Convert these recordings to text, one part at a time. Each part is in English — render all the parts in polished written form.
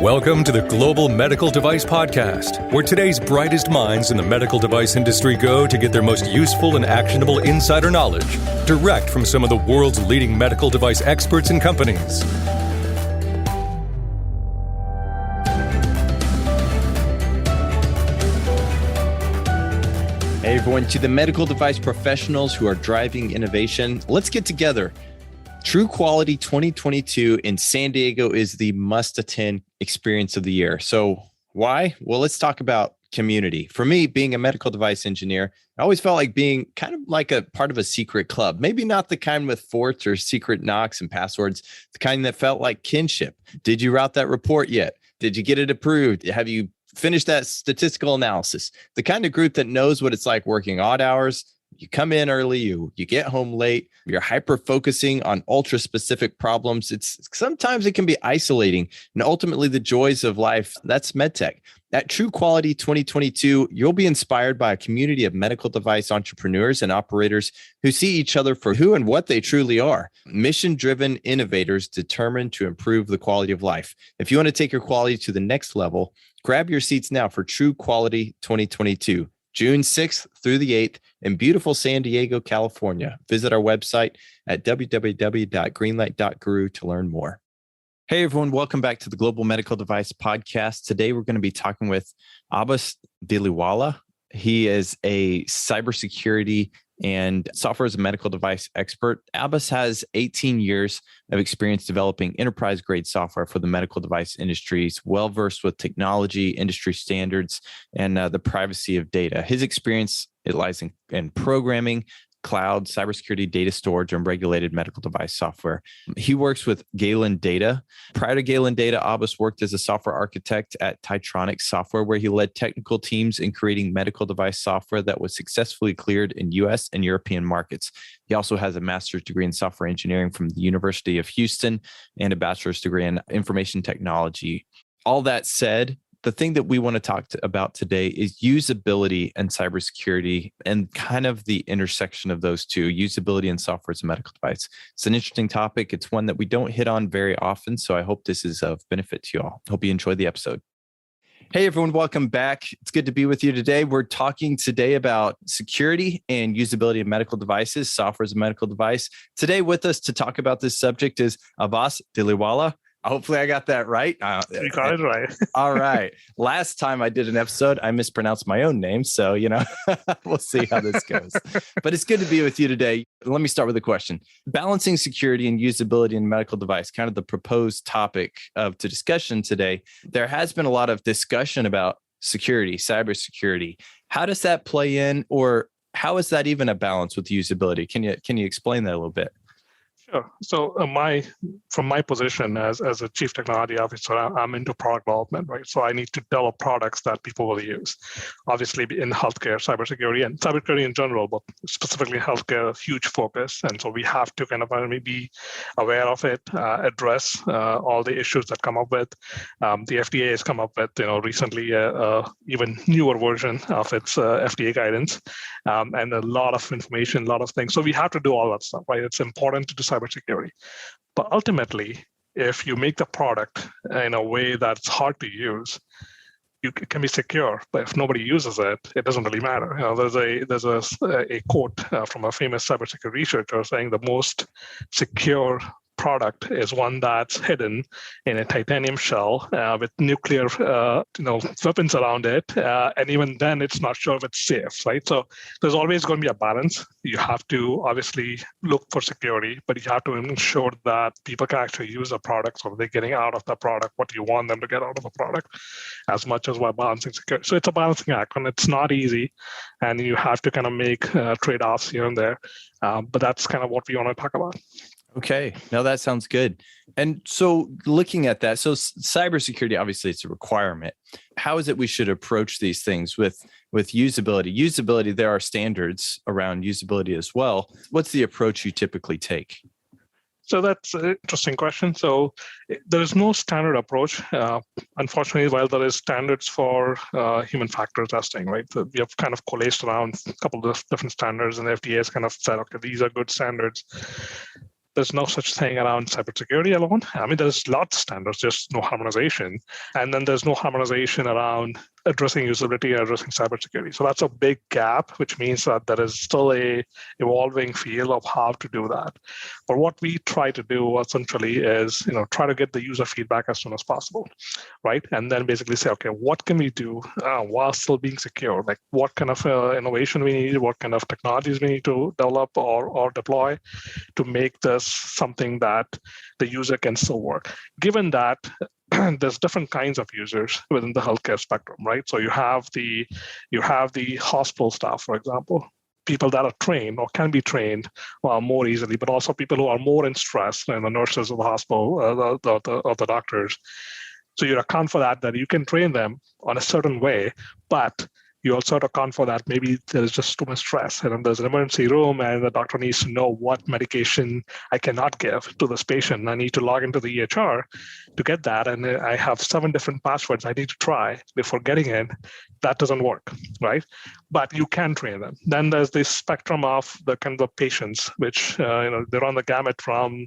Welcome to the Global Medical Device Podcast, where today's brightest minds in the medical device industry go to get their most useful and actionable insider knowledge direct from some of the world's leading medical device experts and companies. Hey everyone, to the medical device professionals who are driving innovation, let's get together. True Quality 2022 in San Diego is the must-attend experience of the year. So why? Well, let's talk about community. For me, being a medical device engineer, I always felt like being kind of like a part of a secret club. Maybe not the kind with forts or secret knocks and passwords, the kind that felt like kinship. Did you route that report yet? Did you get it approved? Have you finished that statistical analysis? The kind of group that knows what it's like working odd hours. You come in early, you get home late, you're hyper focusing on ultra specific problems. Sometimes it can be isolating, and ultimately the joys of life, that's MedTech. At True Quality 2022, you'll be inspired by a community of medical device entrepreneurs and operators who see each other for who and what they truly are. Mission-driven innovators determined to improve the quality of life. If you want to take your quality to the next level, grab your seats now for True Quality 2022. June 6th through the 8th in beautiful San Diego, California. Visit our website at www.greenlight.guru to learn more. Hey, everyone. Welcome back to the Global Medical Device Podcast. Today, we're going to be talking with Abbas Dhilawala. He is a cybersecurity and software as a medical device expert. Abbas has 18 years of experience developing enterprise-grade software for the medical device industry. He's well-versed with technology, industry standards, and the privacy of data. His experience, it lies in programming, cloud, cybersecurity, data storage, and regulated medical device software. He works with Galen Data. Prior to Galen Data, Abbas worked as a software architect at Titronic Software, where he led technical teams in creating medical device software that was successfully cleared in US and European markets. He also has a master's degree in software engineering from the University of Houston and a bachelor's degree in information technology. All that said, the thing that we want to talk about today is usability and cybersecurity and kind of the intersection of those two, usability and software as a medical device. It's an interesting topic. It's one that we don't hit on very often, so I hope this is of benefit to you all. Hope you enjoyed the episode. Hey, everyone. Welcome back. It's good to be with you today. We're talking today about security and usability of medical devices, software as a medical device. Today with us to talk about this subject is Abbas Dhilawala. Hopefully I got that right. You got it right. All right. Last time I did an episode, I mispronounced my own name. So, we'll see how this goes. But it's good to be with you today. Let me start with a question. Balancing security and usability in medical device, kind of the proposed topic of the discussion today. There has been a lot of discussion about security, cybersecurity. How does that play in, or how is that even a balance with usability? Can you explain that a little bit? Sure. So from my position as a chief technology officer, I'm into product development, right? So I need to develop products that people will use. Obviously in healthcare, cybersecurity and cybersecurity in general, but specifically healthcare, huge focus. And so we have to kind of be aware of it, address all the issues that come up with. The FDA has come up with, recently even newer version of its FDA guidance, and a lot of information, a lot of things. So we have to do all that stuff, right? It's important to do cybersecurity. But ultimately, if you make the product in a way that's hard to use, it can be secure, but if nobody uses it, it doesn't really matter. There's a quote from a famous cybersecurity researcher saying the most secure product is one that's hidden in a titanium shell with nuclear weapons around it, and even then it's not sure if it's safe, right? So there's always going to be a balance. You have to obviously look for security, but you have to ensure that people can actually use the product. So they're getting out of the product what you want them to get out of the product, as much as while balancing security. So it's a balancing act, and it's not easy, and you have to kind of make trade-offs here and there, but that's kind of what we want to talk about. Okay. Now that sounds good. And so looking at that, so cybersecurity, obviously it's a requirement. How is it we should approach these things with usability? Usability, there are standards around usability as well. What's the approach you typically take? So that's an interesting question. So there is no standard approach. Unfortunately, while there is standards for human factor testing, right? So we have kind of coalesced around a couple of different standards, and the FDA has kind of said, okay, these are good standards. there's no such thing around cybersecurity alone. I mean, there's lots of standards, just no harmonization. And then there's no harmonization around addressing usability and addressing cybersecurity. So that's a big gap, which means that there is still a evolving field of how to do that. But what we try to do essentially is, try to get the user feedback as soon as possible, right? And then basically say, okay, what can we do while still being secure? Like what kind of innovation we need, what kind of technologies we need to develop or deploy to make this something that the user can still work. Given that there's different kinds of users within the healthcare spectrum, right? So you have the hospital staff, for example, people that are trained or can be trained more easily, but also people who are more in stress than the nurses of the hospital, the doctors. So you account for that you can train them on a certain way, but you also account for that maybe there's just too much stress and there's an emergency room and the doctor needs to know what medication I cannot give to this patient. I need to log into the EHR to get that. And I have 7 different passwords I need to try before getting in. That doesn't work, right? But you can train them. Then there's this spectrum of the kind of patients, which they're on the gamut from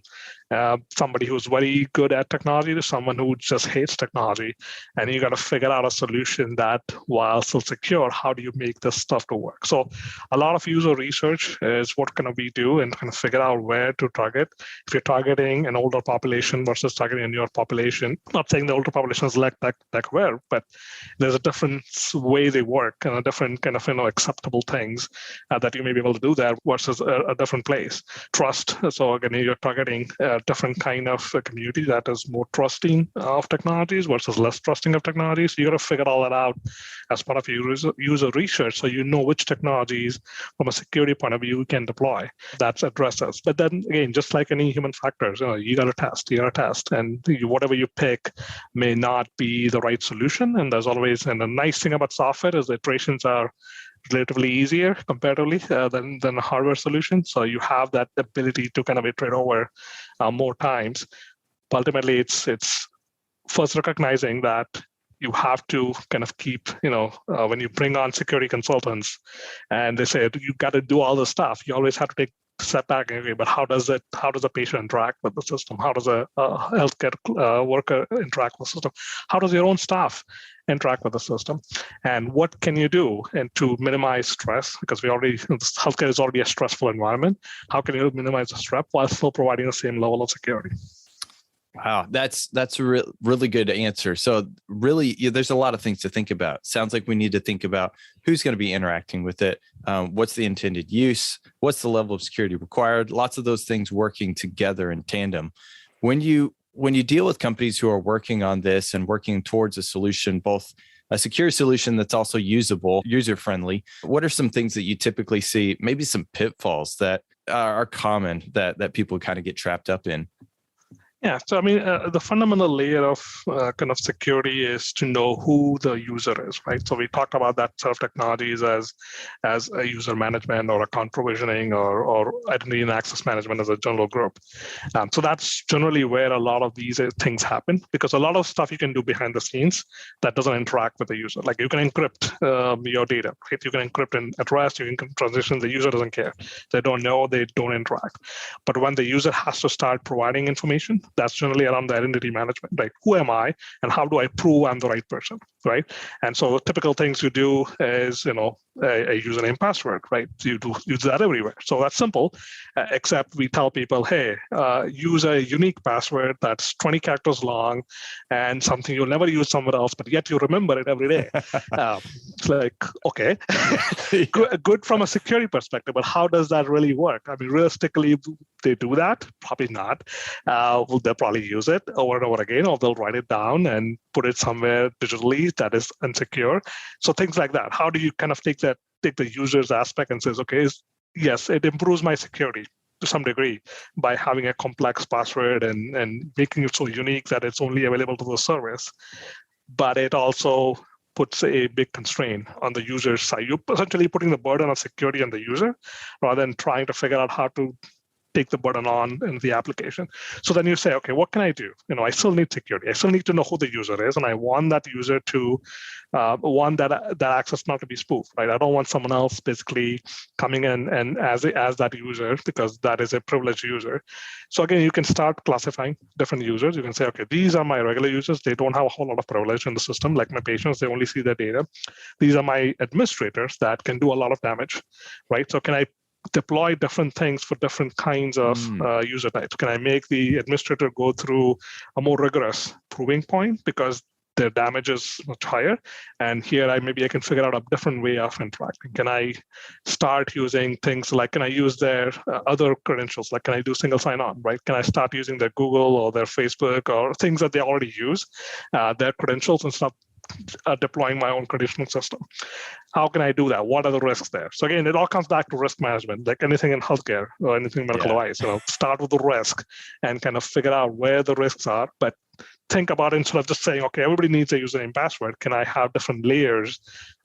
somebody who's very good at technology to someone who just hates technology. And you got to figure out a solution that, while still secure, how do you make this stuff to work? So a lot of user research is what can we do and kind of figure out where to target. If you're targeting an older population versus targeting a newer population, not saying the older population is like aware, but there's a different way they work and a different kind of acceptable things that you may be able to do there versus a different place. Trust. So again, you're targeting a different kind of community that is more trusting of technologies versus less trusting of technologies. So you got to figure all that out as part of your user research, so you know which technologies from a security point of view you can deploy that addresses. But then again, just like any human factors, you got to test, and whatever you pick may not be the right solution. And there's always, and the nice thing about software is the iterations are relatively easier comparatively than a hardware solution. So you have that ability to kind of iterate over more times. But ultimately, it's first recognizing that you have to kind of keep, when you bring on security consultants and they say you got to do all this stuff, you always have to take a step back. Okay, but how does a patient interact with the system? How does a healthcare worker interact with the system? How does your own staff interact with the system? And what can you do to minimize stress? Because healthcare is already a stressful environment. How can you minimize the stress while still providing the same level of security? Wow, that's a really good answer. So really, there's a lot of things to think about. Sounds like we need to think about who's going to be interacting with it, what's the intended use, what's the level of security required, lots of those things working together in tandem. When you deal with companies who are working on this and working towards a solution, both a secure solution that's also usable, user-friendly, what are some things that you typically see, maybe some pitfalls that are common that people kind of get trapped up in? Yeah, so I mean, the fundamental layer of kind of security is to know who the user is, right? So we talked about that sort of technologies as a user management or account provisioning or identity and access management as a general group. So that's generally where a lot of these things happen, because a lot of stuff you can do behind the scenes that doesn't interact with the user. Like you can encrypt your data, right? You can encrypt and at rest, you can transition, the user doesn't care. They don't know, they don't interact. But when the user has to start providing information, that's generally around the identity management, right? Who am I and how do I prove I'm the right person, right? And so typical things you do is, a username password, right? You use that everywhere. So that's simple, except we tell people, hey, use a unique password that's 20 characters long and something you'll never use somewhere else, but yet you remember it every day. It's like, okay, good from a security perspective, but how does that really work? I mean, realistically, they do that? Probably not. They'll probably use it over and over again, or they'll write it down and put it somewhere digitally that is unsecure. So things like that. How do you kind of take the user's aspect and says, okay, yes, it improves my security to some degree by having a complex password and making it so unique that it's only available to the service. But it also puts a big constraint on the user's side. You're essentially putting the burden of security on the user rather than trying to figure out how to take the burden on in the application. So then you say, okay, what can I do? I still need security. I still need to know who the user is, and I want that user to want that access not to be spoofed, right? I don't want someone else basically coming in and as that user, because that is a privileged user. So again, you can start classifying different users. You can say, okay, these are my regular users. They don't have a whole lot of privilege in the system, like my patients. They only see their data. These are my administrators that can do a lot of damage, right? So can I deploy different things for different kinds of user types? Can I make the administrator go through a more rigorous proving point because their damage is much higher? And here I can figure out a different way of interacting. Can I start using things like, can I use their other credentials? Like, can I do single sign-on, right? Can I start using their Google or their Facebook or things that they already use, their credentials, and start deploying my own conditioning system? How can I do that? What are the risks there? So again, it all comes back to risk management, like anything in healthcare or anything in medical device. Start with the risk and kind of figure out where the risks are, but think about it instead of just saying, okay, everybody needs a username and password. Can I have different layers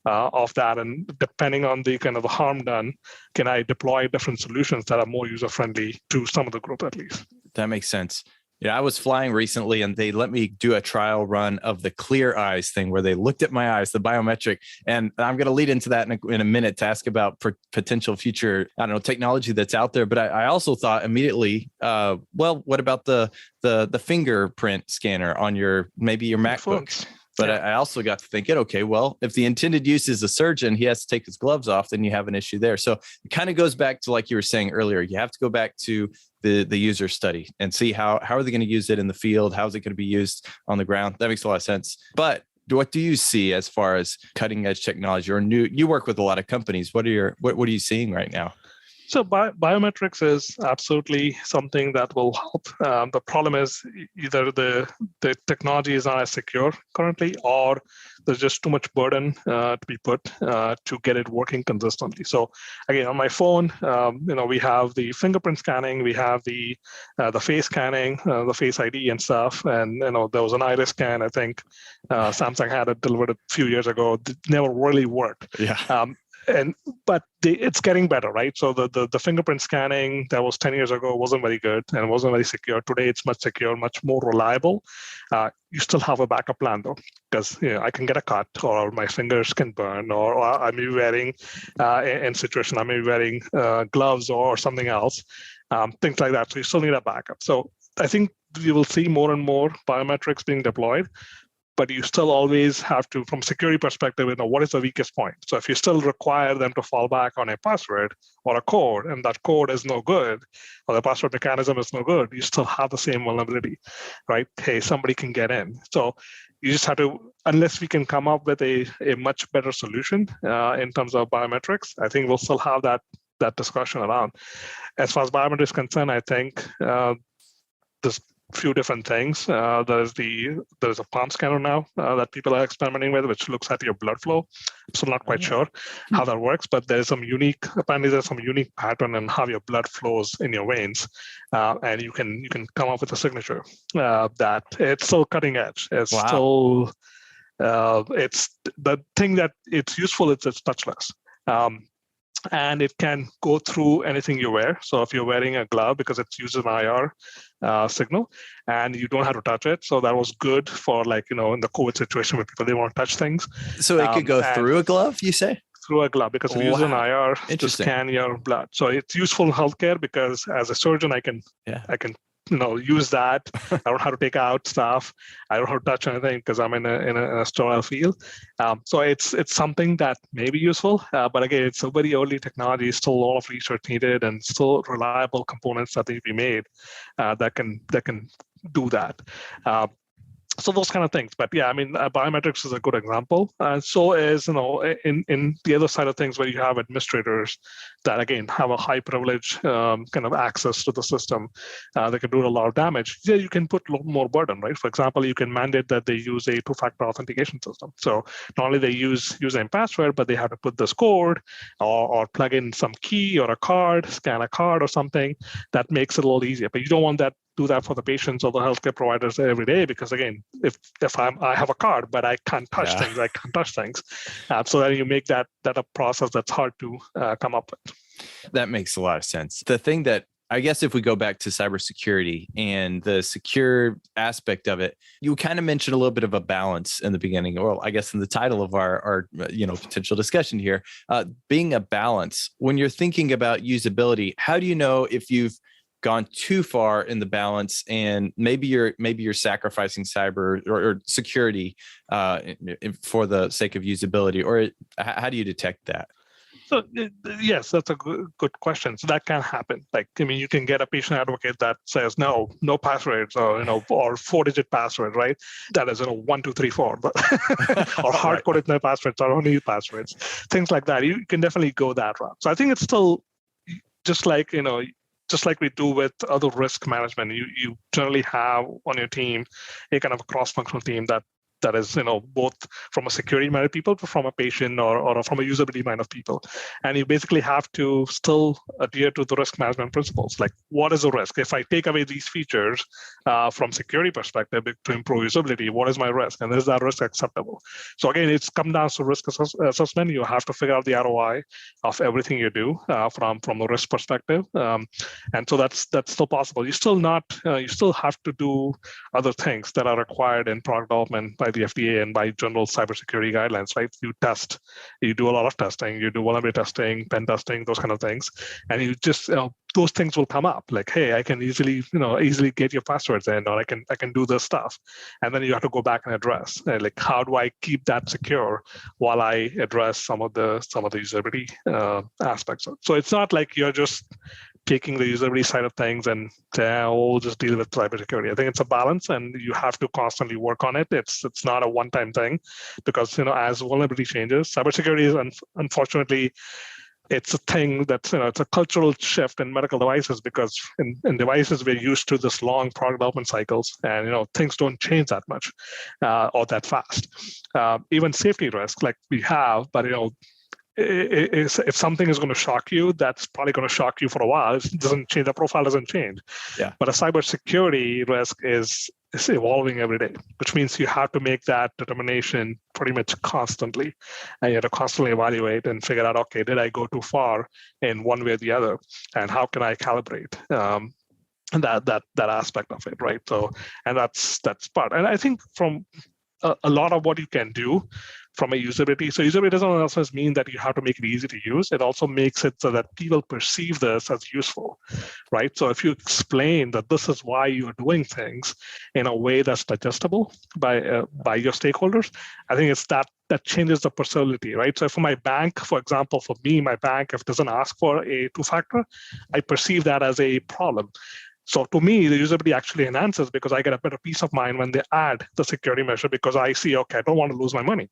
of that? And depending on the kind of the harm done, can I deploy different solutions that are more user-friendly to some of the group at least? That makes sense. Yeah, I was flying recently and they let me do a trial run of the clear eyes thing where they looked at my eyes, the biometric. And I'm going to lead into that in a minute to ask about potential future, technology that's out there. But I also thought immediately, what about the fingerprint scanner on your MacBook? But I also got to thinking, okay, well, if the intended use is a surgeon, he has to take his gloves off, then you have an issue there. So it kind of goes back to, like you were saying earlier, you have to go back to the user study and see how are they going to use it in the field? How is it going to be used on the ground? That makes a lot of sense. But what do you see as far as cutting edge technology or new? You work with a lot of companies. What are you seeing right now? So biometrics is absolutely something that will help. The problem is either the technology is not as secure currently, or there's just too much burden to be put to get it working consistently. So again, on my phone, we have the fingerprint scanning, we have the face scanning, the Face ID and stuff, and there was an iris scan. I think Samsung had it delivered a few years ago. It never really worked. Yeah. But it's getting better, right? So the fingerprint scanning that was 10 years ago wasn't very good and wasn't very secure. Today, it's much secure, much more reliable. You still have a backup plan though, because I can get a cut, or my fingers can burn, or I may be wearing I may be wearing gloves or something else, things like that. So you still need a backup. So I think we will see more and more biometrics being deployed. But you still always have to, from a security perspective, what is the weakest point? So if you still require them to fall back on a password or a code, and that code is no good, or the password mechanism is no good, you still have the same vulnerability, right? Hey, somebody can get in. So you just have to, unless we can come up with a much better solution in terms of biometrics, I think we'll still have that discussion around. As far as biometrics is concerned, I think there's few different things. There's a palm scanner now that people are experimenting with, which looks at your blood flow. So I'm not quite sure how that works, but there's some unique pattern in how your blood flows in your veins, and you can come up with a signature that it's still cutting edge. It's still it's the thing that it's useful. It's touchless. And it can go through anything you wear. So if you're wearing a glove, because it uses an IR signal, and you don't have to touch it. So that was good for in the COVID situation where people, they want to touch things. So it could go through a glove, you say? Through a glove, because it uses an IR to scan your blood. So it's useful in healthcare because as a surgeon, I can use that. I don't have to take out stuff. I don't have to touch anything because I'm in a sterile field. So it's something that may be useful, but again, it's a very early technology. Still a lot of research needed, and still reliable components that need to be made that can do that. So those kind of things. But yeah, biometrics is a good example. So is, in the other side of things where you have administrators that, again, have a high privilege kind of access to the system. They can do a lot of damage. Yeah, you can put a lot more burden, right? For example, you can mandate that they use a two-factor authentication system. So not only they use username and password, but they have to put this code or plug in some key or a card, scan a card or something that makes it a little easier. But you don't want that do that for the patients or the healthcare providers every day, because again, if I have a card but I can't touch things, so then you make that a process that's hard to come up with. That makes a lot of sense. The thing that I guess if we go back to cybersecurity and the secure aspect of it, you kind of mentioned a little bit of a balance in the beginning, or I guess in the title of our potential discussion here, being a balance. When you're thinking about usability, how do you know if you've gone too far in the balance and maybe you're sacrificing cyber or security for the sake of usability, or how do you detect that? So yes, that's a good question. So that can happen. You can get a patient advocate that says no passwords, or or 4-digit password, right? That is 1, 2, 3, 4, but or hard coded no passwords or only passwords, things like that. You can definitely go that route. So I think it's still just like we do with other risk management. You generally have on your team a kind of a cross-functional team that is both from a security minded people, from a patient or from a usability mind of people. And you basically have to still adhere to the risk management principles. Like, what is the risk? If I take away these features from security perspective to improve usability, what is my risk? And is that risk acceptable? So again, it's come down to risk assessment. You have to figure out the ROI of everything you do from a risk perspective. And so that's still possible. You still have to do other things that are required in product development by the FDA and by general cybersecurity guidelines, right? You do a lot of testing, you do vulnerability testing, pen testing, those kind of things, and you just those things will come up. Like, hey, I can easily get your passwords in, or I can do this stuff, and then you have to go back and address like, how do I keep that secure while I address some of the usability aspects. So it's not like you're just taking the usability side of things and we'll just deal with cybersecurity. I think it's a balance, and you have to constantly work on it. It's not a one-time thing, because as vulnerability changes, cybersecurity is unfortunately it's a thing that's it's a cultural shift in medical devices, because in devices we're used to this long product development cycles, and things don't change that much or that fast. Even safety risk like we have, but if something is going to shock you, that's probably going to shock you for a while. It doesn't change. The profile doesn't change. Yeah. But a cybersecurity risk is evolving every day, which means you have to make that determination pretty much constantly, and you have to constantly evaluate and figure out, okay, did I go too far in one way or the other, and how can I calibrate that aspect of it, right? So, and that's part. And I think from a lot of what you can do from a usability. So usability doesn't also mean that you have to make it easy to use. It also makes it so that people perceive this as useful, right? So if you explain that this is why you're doing things in a way that's digestible by your stakeholders, I think it's that changes the perceivability, right? So for my bank, for example, for me, my bank, if it doesn't ask for a two-factor, I perceive that as a problem. So to me, the usability actually enhances, because I get a better peace of mind when they add the security measure, because I see, okay, I don't want to lose my money,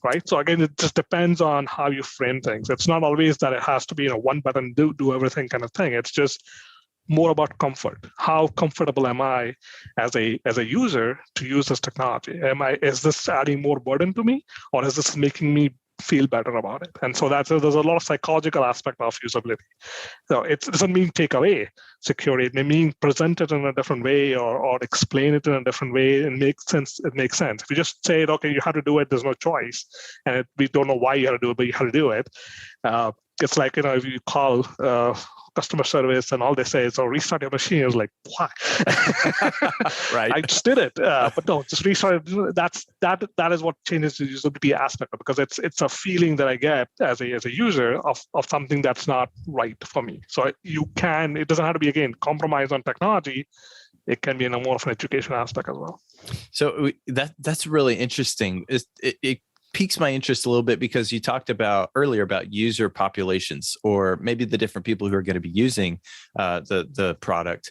right? So again, it just depends on how you frame things. It's not always that it has to be one button, do everything kind of thing. It's just more about comfort. How comfortable am I as a user to use this technology? Is this adding more burden to me, or is this making me feel better about it? And so there's a lot of psychological aspect of usability. So it doesn't mean take away security. It may mean present it in a different way, or explain it in a different way, and it makes sense. If you just say, okay, you have to do it, there's no choice, and we don't know why you have to do it, but you have to do it. It's like, if you call customer service and all they say is, oh, restart your machine. It's like, why? Right. I just did it, but no, just restart it. That is what changes the usability aspect, because it's a feeling that I get as a user of something that's not right for me. So it doesn't have to be, again, compromise on technology. It can be in a more of an education aspect as well. So that's really interesting. It piques my interest a little bit, because you talked earlier about user populations, or maybe the different people who are going to be using the product,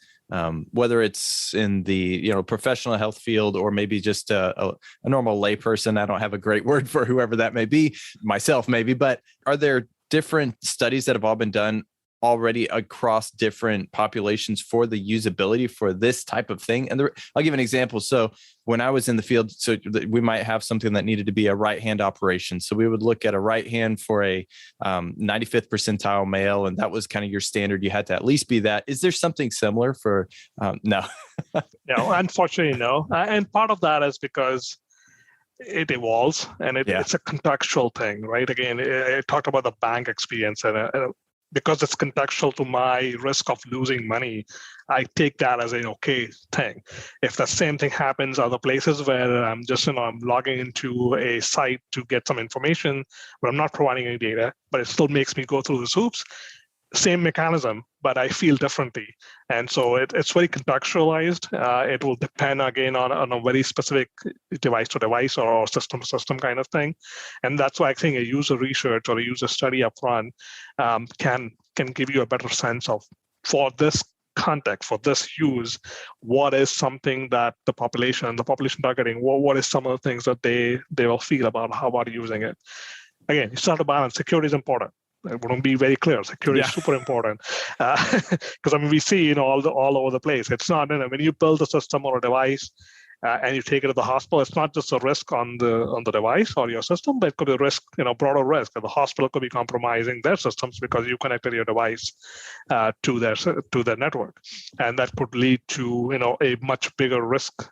whether it's in the professional health field, or maybe just a normal layperson. I don't have a great word for whoever that may be, myself maybe, but are there different studies that have all been done already across different populations for the usability for this type of thing? And I'll give an example. So when I was in the field, so we might have something that needed to be a right hand operation. So we would look at a right hand for a 95th percentile male, and that was kind of your standard. You had to at least be that. Is there something similar for no? No, unfortunately, no. And part of that is because it evolves, and it's a contextual thing, right? Again, I talked about the bank experience, and because it's contextual to my risk of losing money, I take that as an okay thing. If the same thing happens other places where I'm just, I'm logging into a site to get some information, but I'm not providing any data, but it still makes me go through the hoops, same mechanism, but I feel differently. And so it's very contextualized. It will depend, again, on a very specific device to device or system to system kind of thing. And that's why I think a user research or a user study upfront can give you a better sense of, for this context, for this use, what is something that the population targeting, what is some of the things that they will feel about how about using it. Again, you start to balance. Security is important. I want to be very clear. Security is super important, because we see all over the place. It's not, when you build a system or a device and you take it to the hospital, it's not just a risk on the device or your system, but it could be a risk, broader risk. The hospital could be compromising their systems because you connected your device to their network, and that could lead to a much bigger risk.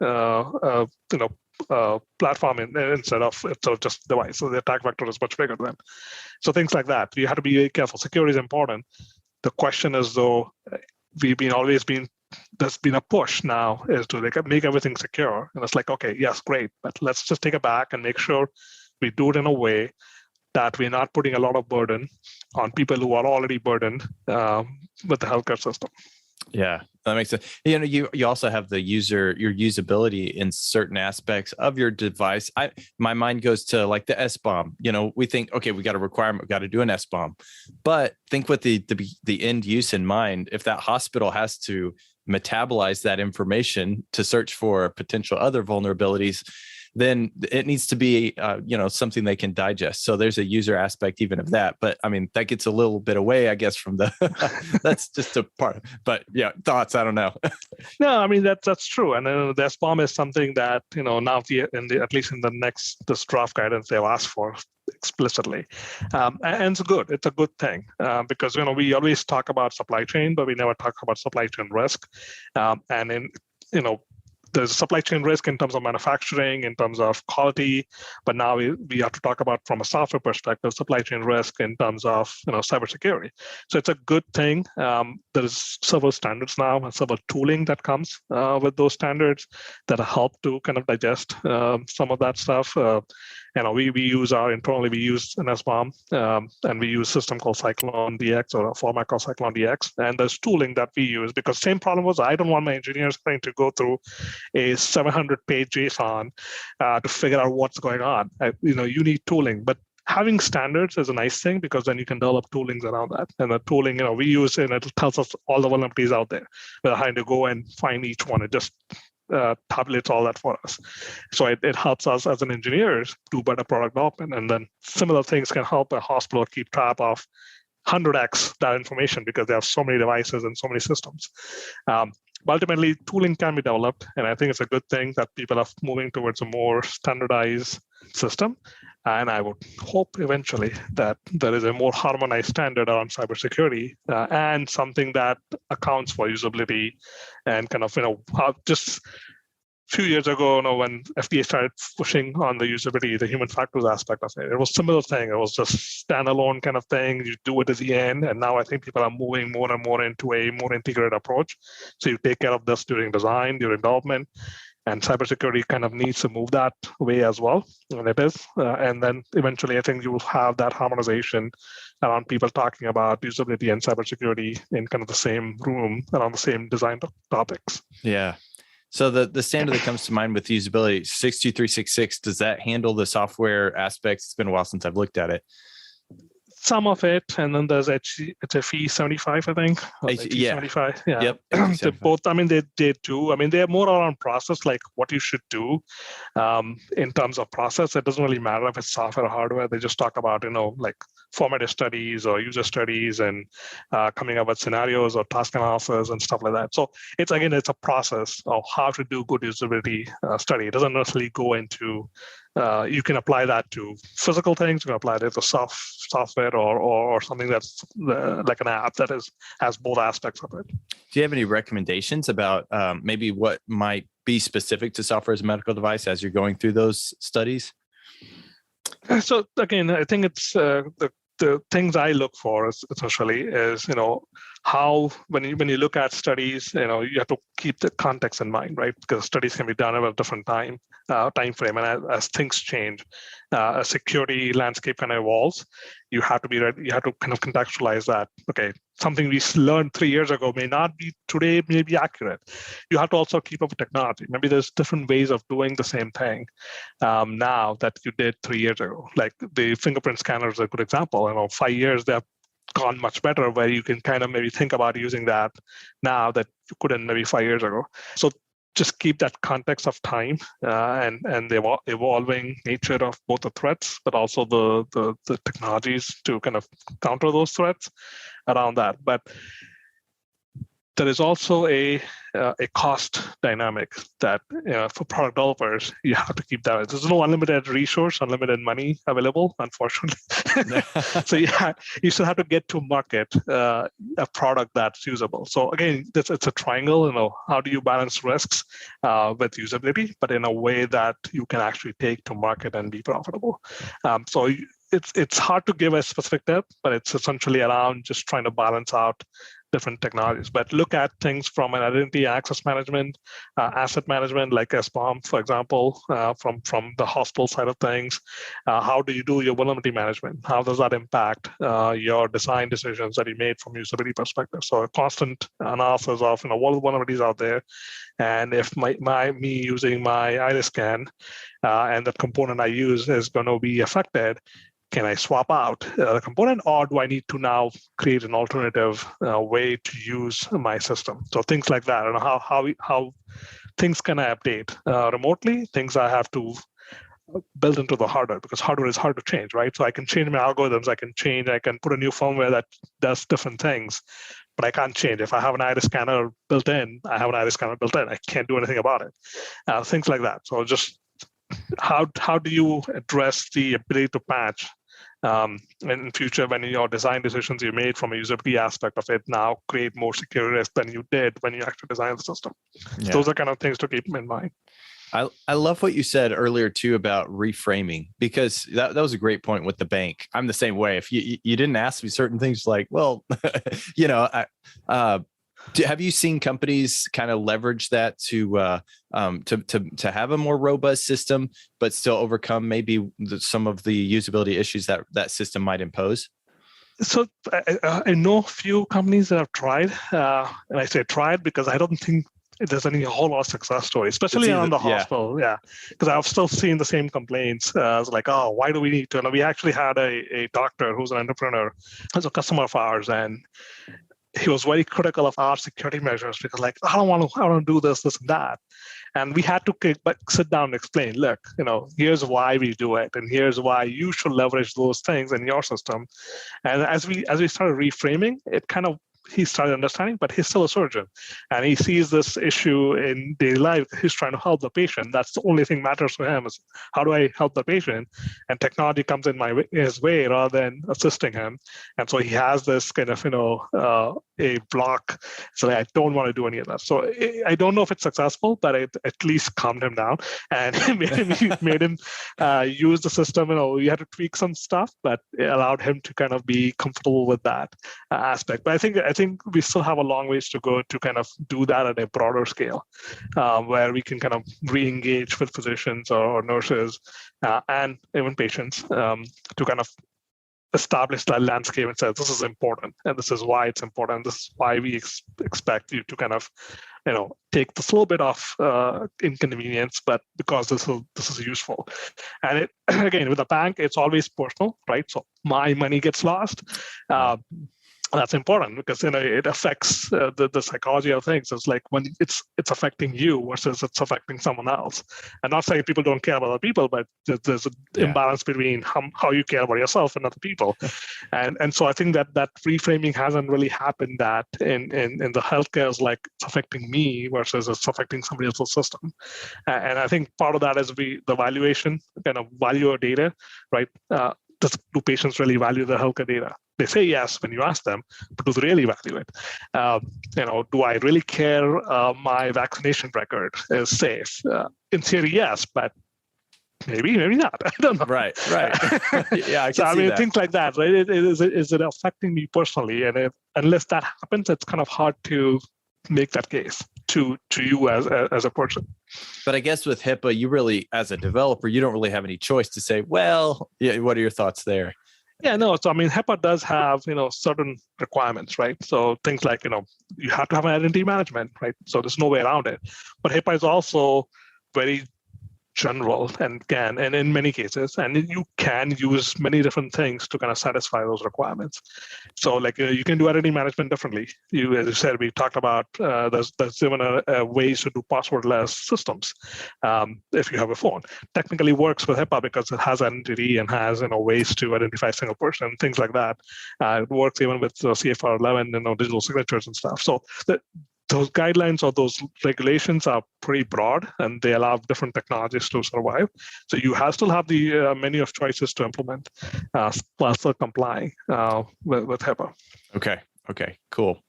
Platform instead of just device. So the attack vector is much bigger then. So things like that. You have to be very careful. Security is important. The question is, though, there's been a push now is to make everything secure. And it's like, okay, yes, great, but let's just take it back and make sure we do it in a way that we're not putting a lot of burden on people who are already burdened with the healthcare system. Yeah, that makes sense. You also have your usability in certain aspects of your device. My mind goes to like the SBOM. We think, okay, we got a requirement, we got to do an SBOM, but think with the end use in mind. If that hospital has to metabolize that information to search for potential other vulnerabilities, then it needs to be, something they can digest. So there's a user aspect even of that. But that gets a little bit away, I guess, from that's just a part. But yeah, thoughts, I don't know. No, that's true. And then the SBOM is something that, now at least in this draft guidance, they've asked for explicitly. And it's good. It's a good thing because, we always talk about supply chain, but we never talk about supply chain risk. There's supply chain risk in terms of manufacturing, in terms of quality, but now we have to talk about, from a software perspective, supply chain risk in terms of cybersecurity. So it's a good thing. There's several standards now and several tooling that comes with those standards that help to kind of digest some of that stuff. Internally we use an SBOM, and we use a system called Cyclone DX, or a format called Cyclone DX. And there's tooling that we use, because same problem was, I don't want my engineers having to go through a 700-page JSON to figure out what's going on. You need tooling, but having standards is a nice thing, because then you can develop toolings around that. And the tooling, we use, and it tells us all the vulnerabilities out there without having to go and find each one. It just tabulates all that for us. So it helps us as an engineers do better product development. And then similar things can help a hospital keep track of 100x that information, because there are so many devices and so many systems. But ultimately, tooling can be developed, and I think it's a good thing that people are moving towards a more standardized system. And I would hope eventually that there is a more harmonized standard around cybersecurity and something that accounts for usability and kind of, how just a few years ago, when FDA started pushing on the usability, the human factors aspect of it, it was a similar thing. It was just standalone kind of thing. You do it at the end. And now I think people are moving more and more into a more integrated approach. So you take care of this during design, during development. And cybersecurity kind of needs to move that way as well, and it is. And then eventually, I think you will have that harmonization around people talking about usability and cybersecurity in kind of the same room around the same design topics. Yeah. So the standard that comes to mind with usability, 62366, does that handle the software aspects? It's been a while since I've looked at it. Some of it, and then there's HFE 75, I think. Yeah. 75. Yeah. Yep. They both, they do. They're more around process, like what you should do in terms of process. It doesn't really matter if it's software or hardware. They just talk about, like formative studies or user studies and coming up with scenarios or task analysis and stuff like that. So it's a process of how to do good usability study. It doesn't necessarily go into you can apply that to physical things. You can apply it to software or something that's like an app that has both aspects of it. Do you have any recommendations about maybe what might be specific to software as a medical device as you're going through those studies? So again, I think it's the the things I look for essentially is, how when you look at studies, you have to keep the context in mind, right? Because studies can be done over a different time frame, and as things change, a security landscape kind of evolves. You have to be ready. You have to kind of contextualize that. Okay, something we learned 3 years ago may not be today, may be accurate. You have to also keep up with technology. Maybe there's different ways of doing the same thing now that you did 3 years ago. Like the fingerprint scanner is a good example. 5 years they've gone much better, where you can kind of maybe think about using that now that you couldn't maybe 5 years ago. So just keep that context of time and the evolving nature of both the threats, but also the technologies to kind of counter those threats around that. But there is also a cost dynamic that for product developers, you have to keep that. There's no unlimited resource, unlimited money available, unfortunately. So you still have to get to market a product that's usable. So again, it's a triangle. How do you balance risks with usability, but in a way that you can actually take to market and be profitable? So it's hard to give a specific tip, but it's essentially around just trying to balance out different technologies. But look at things from an identity access management, asset management, like SBOM, for example, from the hospital side of things. How do you do your vulnerability management? How does that impact your design decisions that you made from usability perspective? So a constant analysis of what are the vulnerabilities out there, and if me using my iris scan and the component I use is going to be affected, can I swap out the component, or do I need to now create an alternative way to use my system? So things like that, and how things can I update remotely, things I have to build into the hardware, because hardware is hard to change, right? So I can change my algorithms, I can put a new firmware that does different things, but I can't change. If I have an iris scanner built in, I have an iris scanner built in. I can't do anything about it. Things like that. So just how do you address the ability to patch in future when your design decisions you made from a usability aspect of it now create more security risk than you did when you actually designed the system? Yeah. Those are kind of things to keep in mind. I love what you said earlier too about reframing, because that was a great point with the bank. I'm the same way. If you didn't ask me certain things, like, well, have you seen companies kind of leverage that to have a more robust system, but still overcome maybe some of the usability issues that system might impose? So I know a few companies that have tried, and I say tried because I don't think there's any whole lot of success stories, especially around the hospital. Yeah, because I've still seen the same complaints. It's like, oh, why do we need to? And we actually had a doctor who's an entrepreneur, who's a customer of ours, and he was very critical of our security measures because, like, I don't want to do this and that. And we had to sit down and explain, look, here's why we do it, and here's why you should leverage those things in your system. And as we started reframing, it kind of, he started understanding, but he's still a surgeon, and he sees this issue in daily life. He's trying to help the patient. That's the only thing matters to him, is how do I help the patient? And technology comes in his way rather than assisting him. And so he has this kind of, a block. So I don't want to do any of that. So I don't know if it's successful, but it at least calmed him down and made him use the system. You had to tweak some stuff, but it allowed him to kind of be comfortable with that aspect. But I think we still have a long ways to go to kind of do that at a broader scale, where we can kind of re-engage with physicians or nurses and even patients to kind of establish that landscape and say, this is important, and this is why it's important. This is why we expect you to kind of, take this little bit of inconvenience, but because this is useful. And it, again, with a bank, it's always personal, right? So my money gets lost. That's important because it affects the psychology of things. It's like when it's affecting you versus it's affecting someone else. I'm not saying people don't care about other people, but there's an imbalance between how you care about yourself and other people. and so I think that reframing hasn't really happened. That in the healthcare is like it's affecting me versus it's affecting somebody else's system. And I think part of that is the valuation, kind of value our data, right? Do patients really value the healthcare data? They say yes when you ask them, but do they really value it? Do I really care my vaccination record is safe? In theory, yes, but Maybe not. I don't know. Right. Yeah, I can So I see mean, that. things like that, right? Is it affecting me personally? And unless that happens, it's kind of hard to make that case to you as a person. But I guess with HIPAA, you really, as a developer, you don't really have any choice to say, well, yeah, what are your thoughts there? Yeah, no. So I mean, HIPAA does have certain requirements, right? So things like you have to have an identity management, right? So there's no way around it. But HIPAA is also very general and in many cases, and you can use many different things to kind of satisfy those requirements. So like you can do identity management differently. As you said, we talked about there's even ways to do passwordless systems if you have a phone. Technically works with HIPAA because it has identity and has ways to identify a single person, things like that. It works even with CFR 11 digital signatures and stuff. So those guidelines or those regulations are pretty broad, and they allow different technologies to survive. So you still have the menu of choices to implement while still complying with HIPAA. Okay, cool.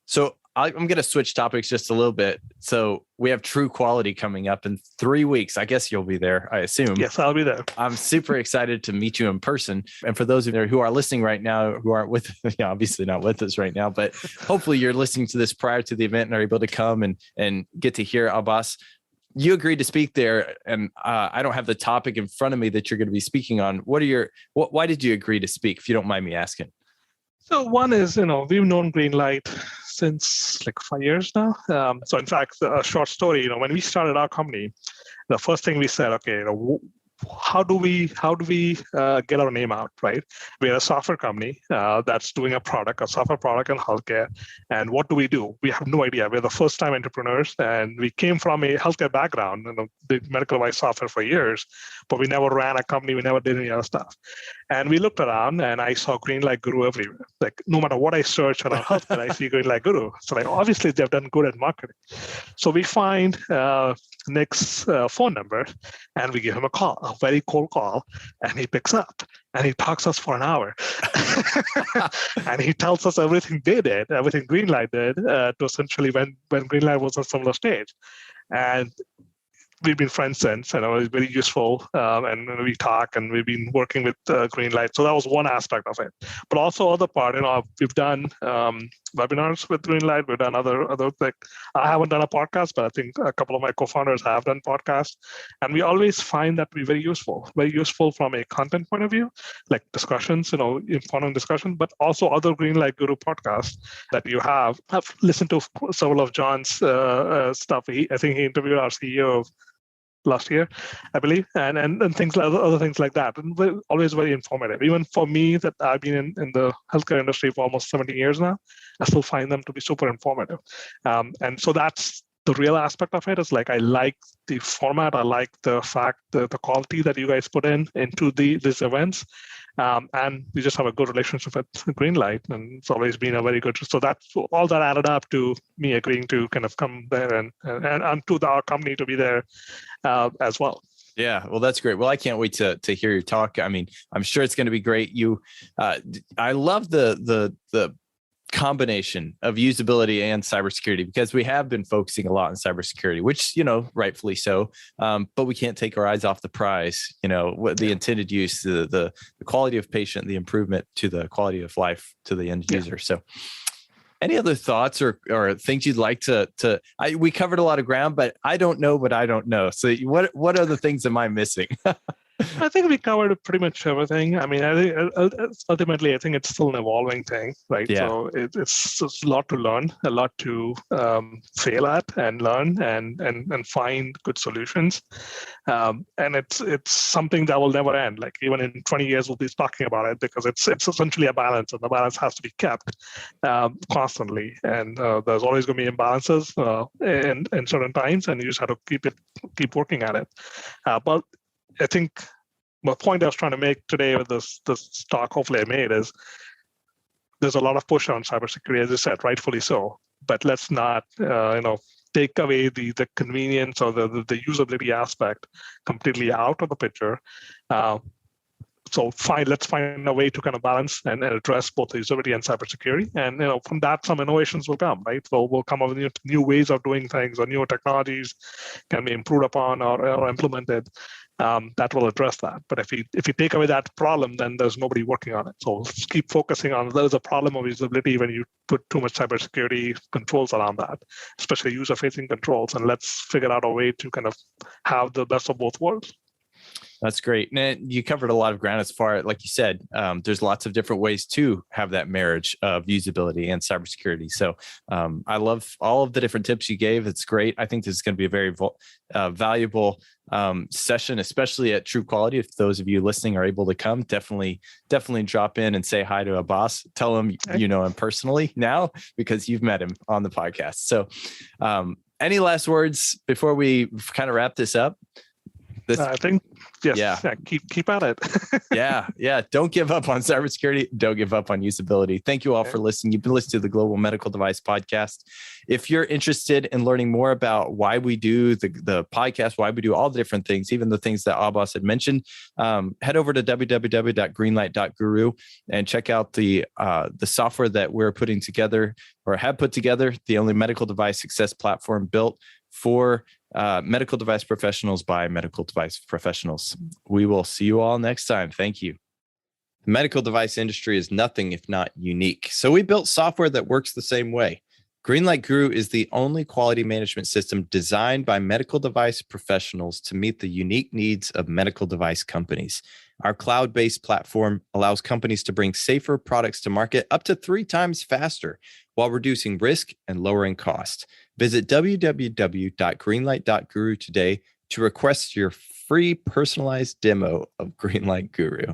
So I'm going to switch topics just a little bit. So we have True Quality coming up in 3 weeks. I guess you'll be there, I assume. Yes, I'll be there. I'm super excited to meet you in person. And for those of you who are listening right now, who aren't with, obviously not with us right now, but hopefully you're listening to this prior to the event and are able to come and get to hear Abbas. You agreed to speak there, and I don't have the topic in front of me that you're going to be speaking on. Why did you agree to speak, if you don't mind me asking? So one is, we've known Greenlight since like 5 years now. So in fact, a short story, when we started our company, the first thing we said, okay, how do we get our name out, right? We're a software company that's doing a software product in healthcare. And what do? We have no idea. We're the first time entrepreneurs, and we came from a healthcare background and did medical device software for years, but we never ran a company. We never did any other stuff. And we looked around, and I saw Greenlight Guru everywhere. Like no matter what I search around healthcare, I see Greenlight Guru. So like obviously they've done good at marketing. So we find Nick's phone number, and we give him a very cold call, and he picks up and he talks to us for an hour. And he tells us everything they did, everything Greenlight did to essentially when Greenlight was on a similar stage. And we've been friends since, and it was very useful. And we talk, and we've been working with Greenlight. So that was one aspect of it. But also other part, we've done webinars with Greenlight. We've done other like I haven't done a podcast, but I think a couple of my co-founders have done podcasts. And we always find that to be very useful from a content point of view, like discussions, important discussion, but also other Greenlight Guru podcasts that you have. I've listened to several of John's stuff. I think he interviewed our CEO last year, I believe, and things like other things like that, and always very informative. Even for me, that I've been in the healthcare industry for almost 17 years now, I still find them to be super informative. And so that's the real aspect of it. Is like I like the format. I like the fact the quality that you guys put into these events. And we just have a good relationship with Greenlight, and it's always been a very good. So that's all that added up to me agreeing to kind of come there and to our company to be there as well. Yeah, well, that's great. Well, I can't wait to hear your talk. I mean, I'm sure it's going to be great. I love the combination of usability and cybersecurity, because we have been focusing a lot on cybersecurity, which, rightfully so. But we can't take our eyes off the prize, what the intended use, the quality of patient, the improvement to the quality of life to the end user. So any other thoughts or things you'd like we covered a lot of ground, but I don't know what I don't know. So what other things am I missing? I think we covered pretty much everything. I mean, I think ultimately, I think it's still an evolving thing, right? Yeah. So it's a lot to learn, a lot to fail at and learn and find good solutions. And it's something that will never end. Like even in 20 years, we'll be talking about it, because it's essentially a balance, and the balance has to be kept constantly. And there's always going to be imbalances in certain times, and you just have to keep working at it. But I think the point I was trying to make today with this talk, hopefully I made, is there's a lot of push on cybersecurity, as you said, rightfully so. But let's not, take away the convenience or the usability aspect completely out of the picture. So let's find a way to kind of balance and address both the usability and cybersecurity. And from that, some innovations will come, right? So we'll come up with new ways of doing things, or newer technologies can be improved upon or implemented. that will address that. But if you take away that problem, then there's nobody working on it. So let's keep focusing on, there's a problem of usability when you put too much cybersecurity controls around that, especially user-facing controls, and let's figure out a way to kind of have the best of both worlds. That's great. And you covered a lot of ground as far, like you said, there's lots of different ways to have that marriage of usability and cybersecurity. So I love all of the different tips you gave. It's great. I think this is going to be a very valuable session, especially at True Quality. If those of you listening are able to come, definitely drop in and say hi to Abbas. Tell him you know him personally now because you've met him on the podcast. So any last words before we kind of wrap this up? I think, yes, yeah, keep at it. yeah. Don't give up on cybersecurity. Don't give up on usability. Thank you all for listening. You've been listening to the Global Medical Device Podcast. If you're interested in learning more about why we do the podcast, why we do all the different things, even the things that Abbas had mentioned, head over to www.greenlight.guru and check out the software that we're putting together or have put together, the only medical device success platform built for medical device professionals by medical device professionals. We will see you all next time. Thank you. The medical device industry is nothing if not unique. So we built software that works the same way. Greenlight Guru is the only quality management system designed by medical device professionals to meet the unique needs of medical device companies. Our cloud-based platform allows companies to bring safer products to market up to 3 times faster while reducing risk and lowering cost. Visit www.greenlight.guru today to request your free personalized demo of Greenlight Guru.